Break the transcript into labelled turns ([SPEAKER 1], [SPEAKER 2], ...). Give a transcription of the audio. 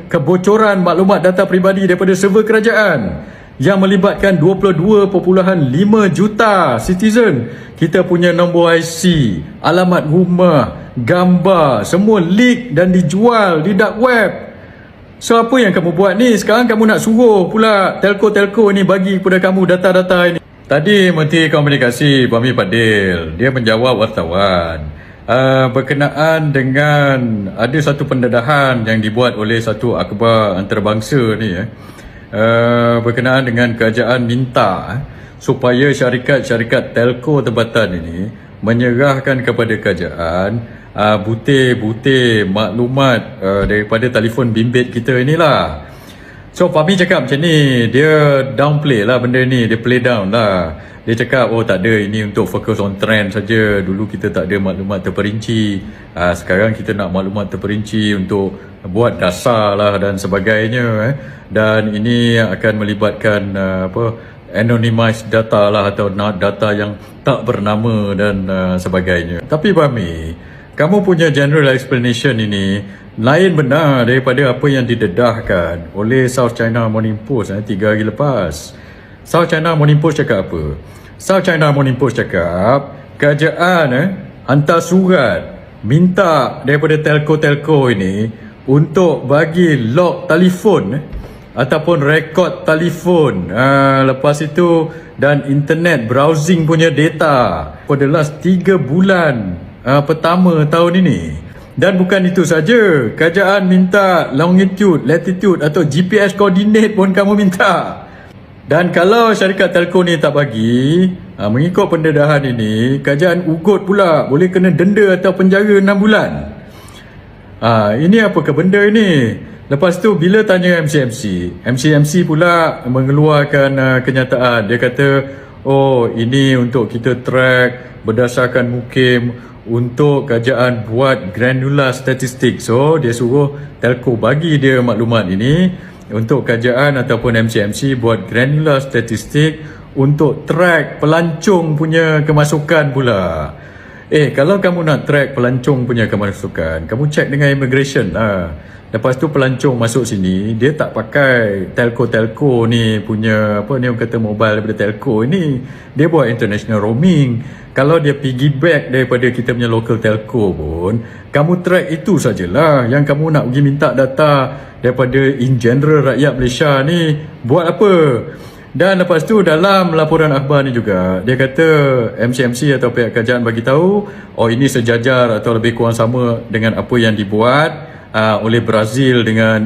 [SPEAKER 1] kebocoran maklumat data peribadi daripada server kerajaan yang melibatkan 22.5 juta citizen. Kita punya nombor IC, alamat rumah, gambar, semua leak dan dijual di dark web. So apa yang kamu buat ni? Sekarang kamu nak suruh pula telco-telco ni bagi kepada kamu data-data ini. Tadi Menteri Komunikasi Fahmi Fadzil, dia menjawab wartawan berkenaan dengan ada satu pendedahan yang dibuat oleh satu akhbar antarabangsa ni berkenaan dengan kerajaan minta supaya syarikat-syarikat telco tempatan ini menyerahkan kepada kerajaan butir-butir maklumat daripada telefon bimbit kita inilah. So Fahmi cakap macam ni, dia downplay lah benda ni, dia play down lah. Dia cakap tak ada, ini untuk fokus on trend saja. Dulu kita tak ada maklumat terperinci, sekarang kita nak maklumat terperinci untuk buat dasar lah dan sebagainya. Dan ini akan melibatkan anonymized data lah, atau data yang tak bernama dan sebagainya. Tapi Fahmi, kamu punya general explanation ini lain benar daripada apa yang didedahkan oleh South China Morning Post 3 hari lepas. South China Morning Post cakap apa? South China Morning Post cakap kerajaan hantar surat minta daripada telco-telco ini untuk bagi log telefon ataupun rekod telefon, lepas itu dan internet browsing punya data for the last 3 bulan pertama tahun ini. Dan bukan itu saja, kerajaan minta longitude, latitude atau GPS coordinate pun kamu minta. Dan kalau syarikat telco ni tak bagi, mengikut pendedahan ini, kerajaan ugut pula, boleh kena denda atau penjara 6 bulan. Ini apakah benda ini? Lepas tu bila tanya MCMC pula mengeluarkan kenyataan. Dia kata, ini untuk kita track berdasarkan mukim untuk kerajaan buat granular statistik. So dia suruh telco bagi dia maklumat ini untuk kerajaan ataupun MCMC buat granular statistik untuk track pelancong punya kemasukan pula. Kalau kamu nak track pelancong punya kemasukan, kamu check dengan immigration lah. Lepas tu pelancong masuk sini, dia tak pakai telco-telco ni punya, apa ni orang kata, mobile daripada telco ini. Dia buat international roaming. Kalau dia piggyback daripada kita punya local telco pun, kamu track itu sajalah. Yang kamu nak pergi minta data daripada in general rakyat Malaysia ni, buat apa? Dan lepas tu dalam laporan akhbar ni juga, dia kata MCMC atau pihak kerajaan bagi tahu, ini sejajar atau lebih kurang sama dengan apa yang dibuat oleh Brazil dengan